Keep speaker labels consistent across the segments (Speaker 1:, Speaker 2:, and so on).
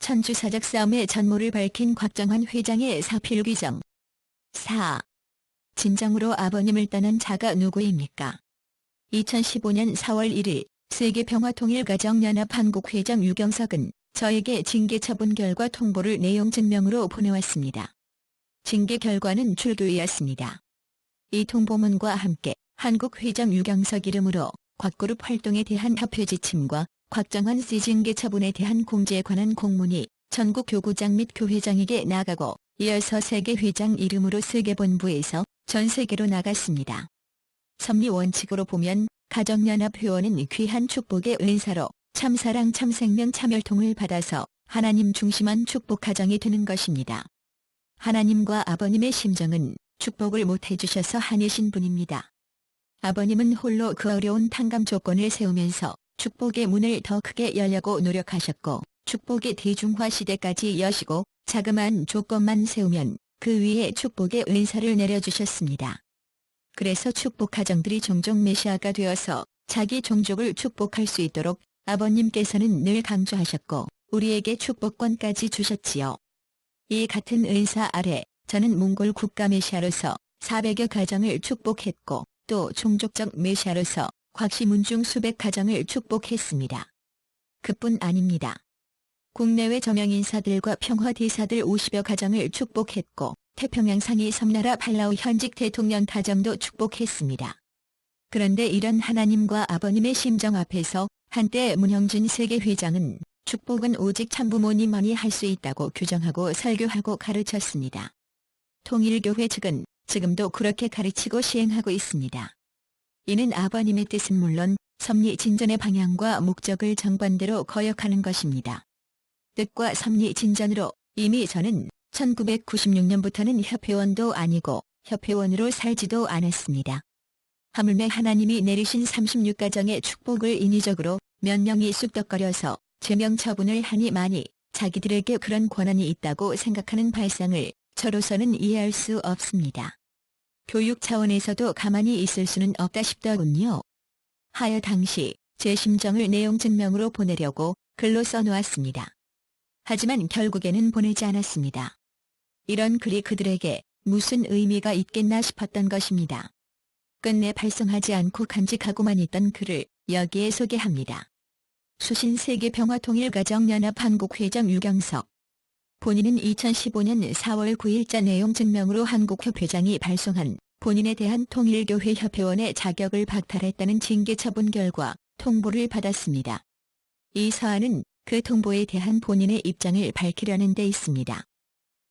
Speaker 1: 천주사적 싸움의 전모를 밝힌 곽정환 회장의 사필 규정. 4. 진정으로 아버님을 떠난 자가 누구입니까? 2015년 4월 1일 세계평화통일가정연합 한국회장 유경석은 저에게 징계 처분 결과 통보를 내용 증명으로 보내왔습니다. 징계 결과는 출교이었습니다. 이 통보문과 함께 한국회장 유경석 이름으로 곽그룹 활동에 대한 협회 지침과 곽정환 씨 징계 처분에 대한 공지에 관한 공문이 전국 교구장 및 교회장에게 나가고 이어서 세계회장 이름으로 세계본부에서 전 세계로 나갔습니다. 섭리 원칙으로 보면 가정연합 회원은 귀한 축복의 은사로 참사랑 참생명 참혈통을 받아서 하나님 중심한 축복 가정이 되는 것입니다. 하나님과 아버님의 심정은 축복을 못 해주셔서 한이신 분입니다. 아버님은 홀로 그 어려운 탕감 조건을 세우면서 축복의 문을 더 크게 열려고 노력하셨고 축복의 대중화 시대까지 여시고 자그마한 조건만 세우면 그 위에 축복의 은사를 내려주셨습니다. 그래서 축복 가정들이 종종 메시아가 되어서 자기 종족을 축복할 수 있도록 아버님께서는 늘 강조하셨고 우리에게 축복권까지 주셨지요. 이 같은 은사 아래 저는 몽골 국가 메시아로서 400여 가정을 축복했고 또 종족적 메시아로서 곽시문중 수백 가정을 축복했습니다. 그뿐 아닙니다. 국내외 저명인사들과 평화대사들 50여 가정을 축복했고 태평양 상위 섬나라 팔라우 현직 대통령 가정도 축복했습니다. 그런데 이런 하나님과 아버님의 심정 앞에서 한때 문형준 세계회장은 축복은 오직 참부모님만이 할 수 있다고 규정하고 설교하고 가르쳤습니다. 통일교회 측은 지금도 그렇게 가르치고 시행하고 있습니다. 이는 아버님의 뜻은 물론 섭리 진전의 방향과 목적을 정반대로 거역하는 것입니다. 뜻과 섭리 진전으로 이미 저는 1996년부터는 협회원도 아니고 협회원으로 살지도 않았습니다. 하물며 하나님이 내리신 36가정의 축복을 인위적으로 몇 명이 쑥덕거려서 제명 처분을 하니 많이 자기들에게 그런 권한이 있다고 생각하는 발상을 저로서는 이해할 수 없습니다. 교육 차원에서도 가만히 있을 수는 없다 싶더군요. 하여 당시 제 심정을 내용 증명으로 보내려고 글로 써놓았습니다. 하지만 결국에는 보내지 않았습니다. 이런 글이 그들에게 무슨 의미가 있겠나 싶었던 것입니다. 끝내 발송하지 않고 간직하고만 있던 글을 여기에 소개합니다. 수신 세계평화통일가정연합 한국회장 유경석. 본인은 2015년 4월 9일자 내용 증명으로 한국협회장이 발송한 본인에 대한 통일교회 협회원의 자격을 박탈했다는 징계 처분 결과 통보를 받았습니다. 이 사안은 그 통보에 대한 본인의 입장을 밝히려는 데 있습니다.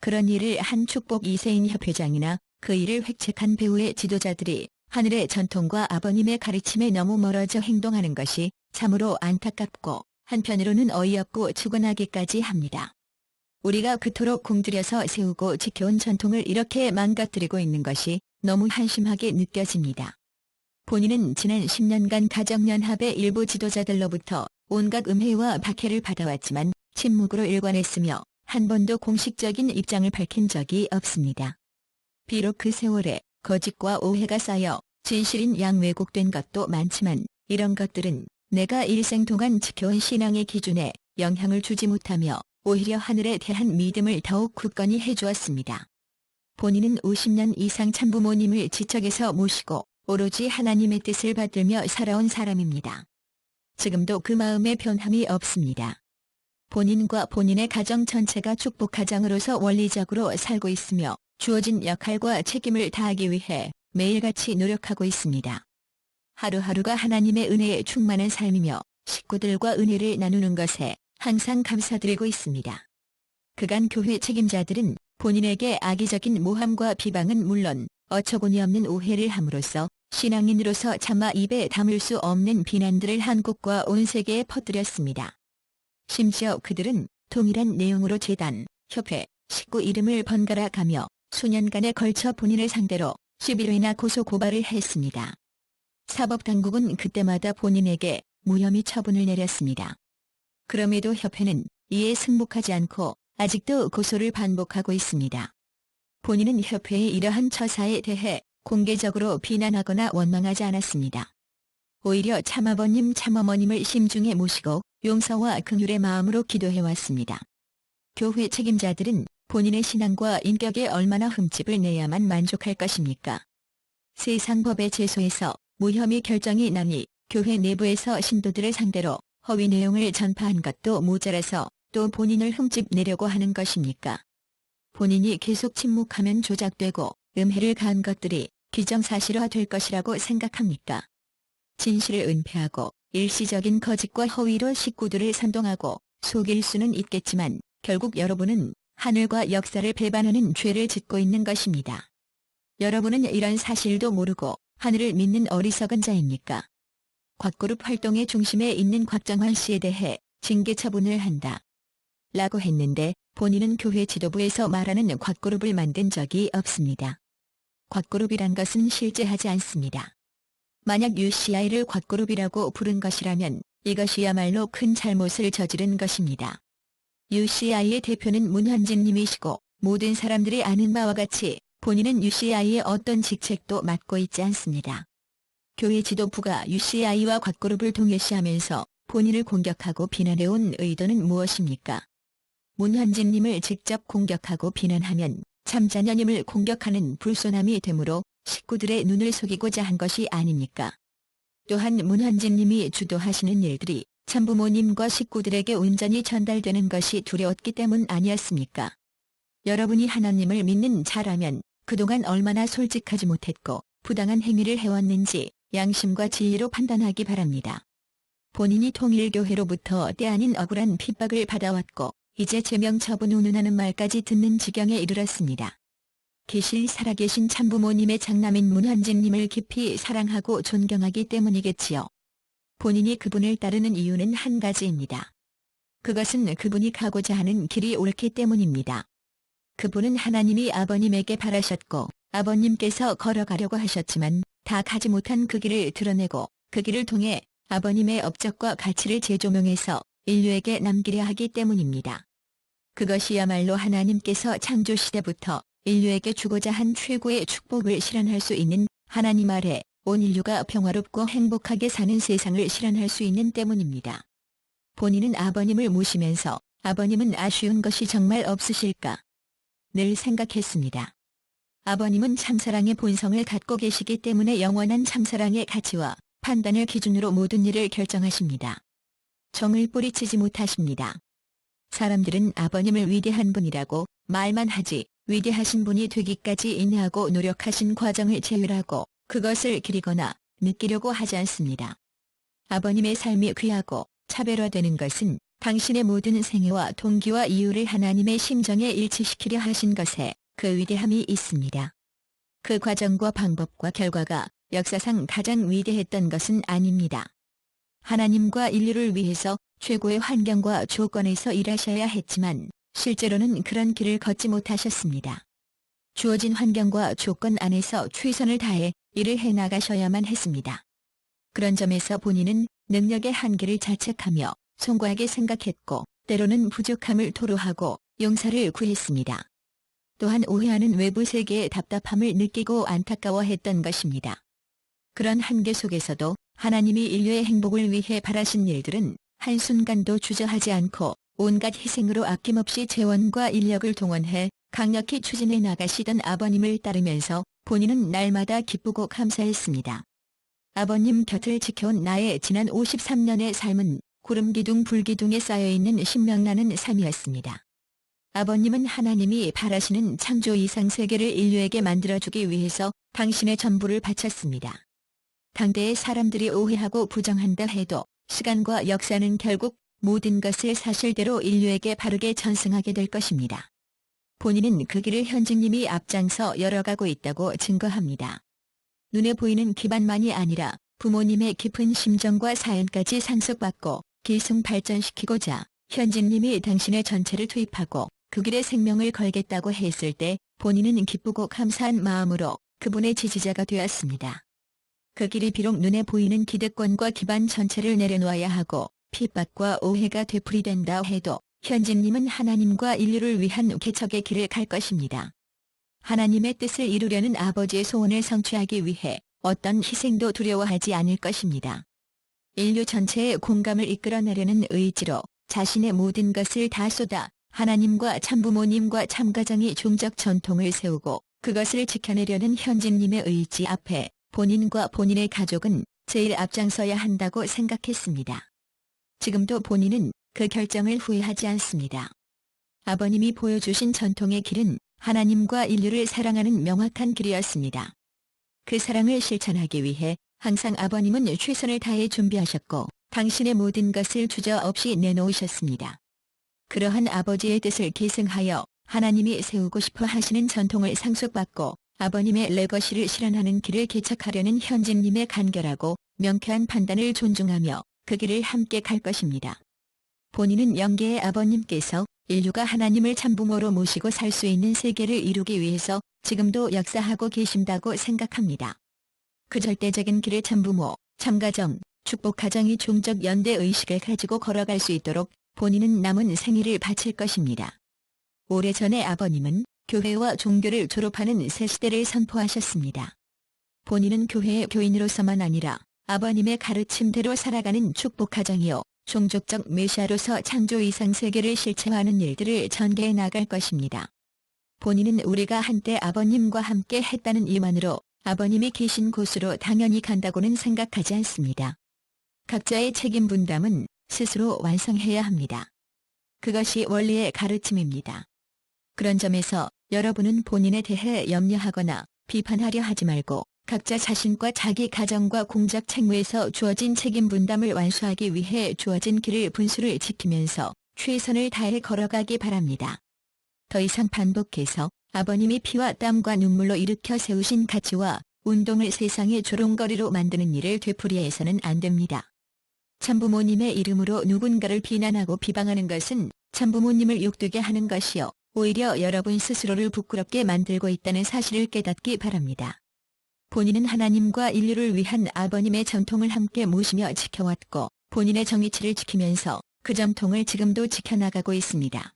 Speaker 1: 그런 일을 한 축복 2세인 협회장이나 그 일을 획책한 배후의 지도자들이 하늘의 전통과 아버님의 가르침에 너무 멀어져 행동하는 것이 참으로 안타깝고 한편으로는 어이없고 축원하기까지 합니다. 우리가 그토록 공들여서 세우고 지켜온 전통을 이렇게 망가뜨리고 있는 것이 너무 한심하게 느껴집니다. 본인은 지난 10년간 가정연합의 일부 지도자들로부터 온갖 음해와 박해를 받아왔지만 침묵으로 일관했으며 한 번도 공식적인 입장을 밝힌 적이 없습니다. 비록 그 세월에 거짓과 오해가 쌓여 진실인 양 왜곡된 것도 많지만 이런 것들은 내가 일생 동안 지켜온 신앙의 기준에 영향을 주지 못하며 오히려 하늘에 대한 믿음을 더욱 굳건히 해주었습니다. 본인은 50년 이상 참부모님을 지척에서 모시고 오로지 하나님의 뜻을 받들며 살아온 사람입니다. 지금도 그 마음에 변함이 없습니다. 본인과 본인의 가정 전체가 축복 가정으로서 원리적으로 살고 있으며 주어진 역할과 책임을 다하기 위해 매일같이 노력하고 있습니다. 하루하루가 하나님의 은혜에 충만한 삶이며 식구들과 은혜를 나누는 것에 항상 감사드리고 있습니다. 그간 교회 책임자들은 본인에게 악의적인 모함과 비방은 물론 어처구니없는 오해를 함으로써 신앙인으로서 차마 입에 담을 수 없는 비난들을 한국과 온 세계에 퍼뜨렸습니다. 심지어 그들은 동일한 내용으로 재단, 협회, 식구 이름을 번갈아 가며 수년간에 걸쳐 본인을 상대로 11회나 고소 고발을 했습니다. 사법당국은 그때마다 본인에게 무혐의 처분을 내렸습니다. 그럼에도 협회는 이에 승복하지 않고 아직도 고소를 반복하고 있습니다. 본인은 협회의 이러한 처사에 대해 공개적으로 비난하거나 원망하지 않았습니다. 오히려 참아버님 참어머님을 심중에 모시고 용서와 긍휼의 마음으로 기도해왔습니다. 교회 책임자들은 본인의 신앙과 인격에 얼마나 흠집을 내야만 만족할 것입니까? 세상 법의 제소에서 무혐의 결정이 나니 교회 내부에서 신도들을 상대로 허위 내용을 전파한 것도 모자라서 또 본인을 흠집 내려고 하는 것입니까? 본인이 계속 침묵하면 조작되고 음해를 가한 것들이 기정사실화될 것이라고 생각합니까? 진실을 은폐하고 일시적인 거짓과 허위로 식구들을 선동하고 속일 수는 있겠지만 결국 여러분은 하늘과 역사를 배반하는 죄를 짓고 있는 것입니다. 여러분은 이런 사실도 모르고 하늘을 믿는 어리석은 자입니까? 곽그룹 활동의 중심에 있는 곽정환 씨에 대해 징계 처분을 한다. 라고 했는데 본인은 교회 지도부에서 말하는 곽그룹을 만든 적이 없습니다. 곽그룹이란 것은 실제하지 않습니다. 만약 UCI를 곽그룹이라고 부른 것이라면 이것이야말로 큰 잘못을 저지른 것입니다. UCI의 대표는 문현진 님이시고 모든 사람들이 아는 바와 같이 본인은 UCI의 어떤 직책도 맡고 있지 않습니다. 교회 지도부가 UCI와 곽그룹을 동일시하면서 본인을 공격하고 비난해온 의도는 무엇입니까? 문현진 님을 직접 공격하고 비난하면 참자녀님을 공격하는 불손함이 되므로 식구들의 눈을 속이고자 한 것이 아닙니까? 또한 문현진 님이 주도하시는 일들이 참부모님과 식구들에게 온전히 전달되는 것이 두려웠기 때문 아니었습니까? 여러분이 하나님을 믿는 자라면 그동안 얼마나 솔직하지 못했고 부당한 행위를 해왔는지 양심과 진리로 판단하기 바랍니다. 본인이 통일교회로부터 때 아닌 억울한 핍박을 받아왔고 이제 제명 처분 운운하는 말까지 듣는 지경에 이르렀습니다. 계실 살아계신 참부모님의 장남인 문현진님을 깊이 사랑하고 존경하기 때문이겠지요. 본인이 그분을 따르는 이유는 한 가지입니다. 그것은 그분이 가고자 하는 길이 옳기 때문입니다. 그분은 하나님이 아버님에게 바라셨고 아버님께서 걸어가려고 하셨지만 다 가지 못한 그 길을 드러내고 그 길을 통해 아버님의 업적과 가치를 재조명해서 인류에게 남기려 하기 때문입니다. 그것이야말로 하나님께서 창조시대부터 인류에게 주고자 한 최고의 축복을 실현할 수 있는 하나님 아래 온 인류가 평화롭고 행복하게 사는 세상을 실현할 수 있는 때문입니다. 본인은 아버님을 모시면서 아버님은 아쉬운 것이 정말 없으실까? 늘 생각했습니다. 아버님은 참사랑의 본성을 갖고 계시기 때문에 영원한 참사랑의 가치와 판단을 기준으로 모든 일을 결정하십니다. 정을 뿌리치지 못하십니다. 사람들은 아버님을 위대한 분이라고 말만 하지 위대하신 분이 되기까지 인내하고 노력하신 과정을 제외하고 그것을 기리거나 느끼려고 하지 않습니다. 아버님의 삶이 귀하고 차별화되는 것은 당신의 모든 생애와 동기와 이유를 하나님의 심정에 일치시키려 하신 것에 그 위대함이 있습니다. 그 과정과 방법과 결과가 역사상 가장 위대했던 것은 아닙니다. 하나님과 인류를 위해서 최고의 환경과 조건에서 일하셔야 했지만 실제로는 그런 길을 걷지 못하셨습니다. 주어진 환경과 조건 안에서 최선을 다해 일을 해나가셔야만 했습니다. 그런 점에서 본인은 능력의 한계를 자책하며 송구하게 생각했고 때로는 부족함을 토로하고 용서를 구했습니다. 또한 오해하는 외부 세계의 답답함을 느끼고 안타까워했던 것입니다. 그런 한계 속에서도 하나님이 인류의 행복을 위해 바라신 일들은 한순간도 주저하지 않고 온갖 희생으로 아낌없이 재원과 인력을 동원해 강력히 추진해 나가시던 아버님을 따르면서 본인은 날마다 기쁘고 감사했습니다. 아버님 곁을 지켜온 나의 지난 53년의 삶은 구름기둥 불기둥에 쌓여있는 신명나는 삶이었습니다. 아버님은 하나님이 바라시는 창조 이상 세계를 인류에게 만들어주기 위해서 당신의 전부를 바쳤습니다. 당대의 사람들이 오해하고 부정한다 해도 시간과 역사는 결국 모든 것을 사실대로 인류에게 바르게 전승하게 될 것입니다. 본인은 그 길을 현직님이 앞장서 열어가고 있다고 증거합니다. 눈에 보이는 기반만이 아니라 부모님의 깊은 심정과 사연까지 상속받고 기승 발전시키고자 현직님이 당신의 전체를 투입하고 그 길에 생명을 걸겠다고 했을 때 본인은 기쁘고 감사한 마음으로 그분의 지지자가 되었습니다. 그 길이 비록 눈에 보이는 기득권과 기반 전체를 내려놓아야 하고 핍박과 오해가 되풀이된다 해도 현직님은 하나님과 인류를 위한 개척의 길을 갈 것입니다. 하나님의 뜻을 이루려는 아버지의 소원을 성취하기 위해 어떤 희생도 두려워하지 않을 것입니다. 인류 전체의 공감을 이끌어내려는 의지로 자신의 모든 것을 다 쏟아 하나님과 참부모님과 참가정이 종적 전통을 세우고 그것을 지켜내려는 현진님의 의지 앞에 본인과 본인의 가족은 제일 앞장서야 한다고 생각했습니다. 지금도 본인은 그 결정을 후회하지 않습니다. 아버님이 보여주신 전통의 길은 하나님과 인류를 사랑하는 명확한 길이었습니다. 그 사랑을 실천하기 위해 항상 아버님은 최선을 다해 준비하셨고 당신의 모든 것을 주저없이 내놓으셨습니다. 그러한 아버지의 뜻을 계승하여 하나님이 세우고 싶어 하시는 전통을 상속받고 아버님의 레거시를 실현하는 길을 개척하려는 현진님의 간결하고 명쾌한 판단을 존중하며 그 길을 함께 갈 것입니다. 본인은 영계의 아버님께서 인류가 하나님을 참부모로 모시고 살 수 있는 세계를 이루기 위해서 지금도 역사하고 계신다고 생각합니다. 그 절대적인 길을 참부모, 참가정, 축복가정이 종적 연대 의식을 가지고 걸어갈 수 있도록 본인은 남은 생애를 바칠 것입니다. 오래전에 아버님은 교회와 종교를 졸업하는 새 시대를 선포하셨습니다. 본인은 교회의 교인으로서만 아니라 아버님의 가르침대로 살아가는 축복가정이요 종족적 메시아로서 창조 이상 세계를 실체화하는 일들을 전개해 나갈 것입니다. 본인은 우리가 한때 아버님과 함께 했다는 이만으로 아버님이 계신 곳으로 당연히 간다고는 생각하지 않습니다. 각자의 책임 분담은 스스로 완성해야 합니다. 그것이 원리의 가르침입니다. 그런 점에서 여러분은 본인에 대해 염려하거나 비판하려 하지 말고 각자 자신과 자기 가정과 공적 책무에서 주어진 책임 분담을 완수하기 위해 주어진 길을 분수를 지키면서 최선을 다해 걸어가기 바랍니다. 더 이상 반복해서 아버님이 피와 땀과 눈물로 일으켜 세우신 가치와 운동을 세상의 조롱거리로 만드는 일을 되풀이해서는 안 됩니다. 참부모님의 이름으로 누군가를 비난하고 비방하는 것은 참부모님을 욕되게 하는 것이요 오히려 여러분 스스로를 부끄럽게 만들고 있다는 사실을 깨닫기 바랍니다. 본인은 하나님과 인류를 위한 아버님의 전통을 함께 모시며 지켜왔고 본인의 정의치를 지키면서 그 전통을 지금도 지켜나가고 있습니다.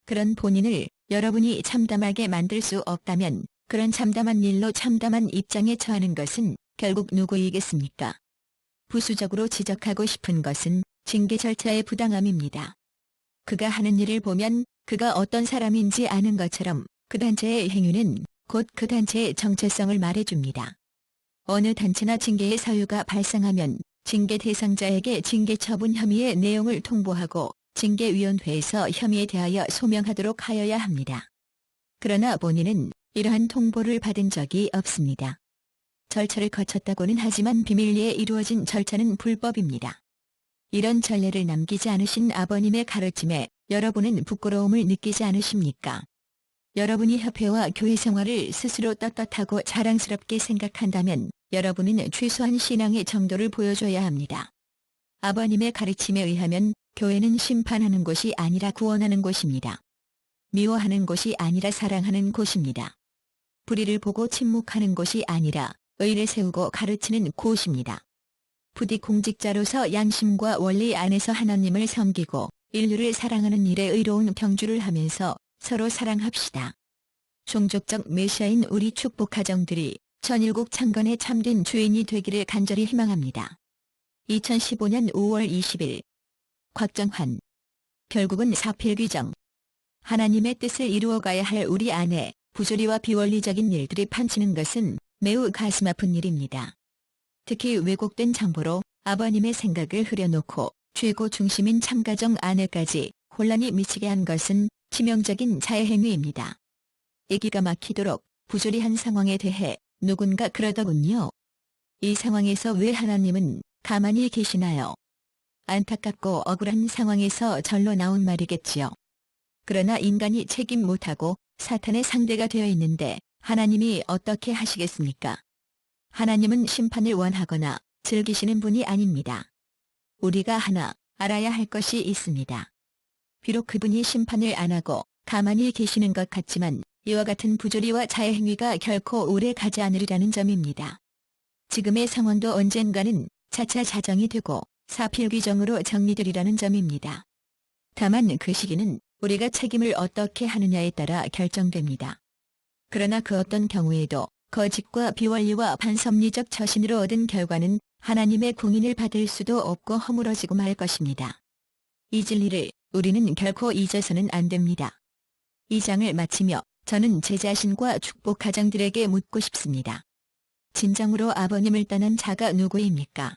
Speaker 1: 그런 본인을 여러분이 참담하게 만들 수 없다면 그런 참담한 일로 참담한 입장에 처하는 것은 결국 누구이겠습니까? 부수적으로 지적하고 싶은 것은 징계 절차의 부당함입니다. 그가 하는 일을 보면 그가 어떤 사람인지 아는 것처럼 그 단체의 행위는 곧 그 단체의 정체성을 말해줍니다. 어느 단체나 징계의 사유가 발생하면 징계 대상자에게 징계 처분 혐의의 내용을 통보하고 징계위원회에서 혐의에 대하여 소명하도록 하여야 합니다. 그러나 본인은 이러한 통보를 받은 적이 없습니다. 절차를 거쳤다고는 하지만 비밀리에 이루어진 절차는 불법입니다. 이런 전례를 남기지 않으신 아버님의 가르침에 여러분은 부끄러움을 느끼지 않으십니까? 여러분이 협회와 교회 생활을 스스로 떳떳하고 자랑스럽게 생각한다면 여러분은 최소한 신앙의 정도를 보여줘야 합니다. 아버님의 가르침에 의하면 교회는 심판하는 곳이 아니라 구원하는 곳입니다. 미워하는 곳이 아니라 사랑하는 곳입니다. 불의를 보고 침묵하는 곳이 아니라 의를 세우고 가르치는 곳입니다. 부디 공직자로서 양심과 원리 안에서 하나님을 섬기고 인류를 사랑하는 일에 의로운 경주를 하면서 서로 사랑합시다. 종족적 메시아인 우리 축복가정들이 전일국 창건의 참된 주인이 되기를 간절히 희망합니다. 2015년 5월 20일 곽정환. 결국은 사필귀정. 하나님의 뜻을 이루어가야 할 우리 안에 부조리와 비원리적인 일들이 판치는 것은 매우 가슴 아픈 일입니다. 특히 왜곡된 정보로 아버님의 생각을 흐려놓고 최고 중심인 참가정 안에까지 혼란이 미치게 한 것은 치명적인 자해행위입니다. 이기가 막히도록 부조리한 상황에 대해 누군가 그러더군요. 이 상황에서 왜 하나님은 가만히 계시나요? 안타깝고 억울한 상황에서 절로 나온 말이겠지요. 그러나 인간이 책임 못하고 사탄의 상대가 되어 있는데 하나님이 어떻게 하시겠습니까? 하나님은 심판을 원하거나 즐기시는 분이 아닙니다. 우리가 하나 알아야 할 것이 있습니다. 비록 그분이 심판을 안 하고 가만히 계시는 것 같지만 이와 같은 부조리와 자해행위가 결코 오래 가지 않으리라는 점입니다. 지금의 상황도 언젠가는 차차 자정이 되고 사필귀정으로 정리되리라는 점입니다. 다만 그 시기는 우리가 책임을 어떻게 하느냐에 따라 결정됩니다. 그러나 그 어떤 경우에도 거짓과 비원리와 반섭리적 처신으로 얻은 결과는 하나님의 공인을 받을 수도 없고 허물어지고 말 것입니다. 이 진리를 우리는 결코 잊어서는 안 됩니다. 이 장을 마치며 저는 제 자신과 축복 가정들에게 묻고 싶습니다. 진정으로 아버님을 떠난 자가 누구입니까?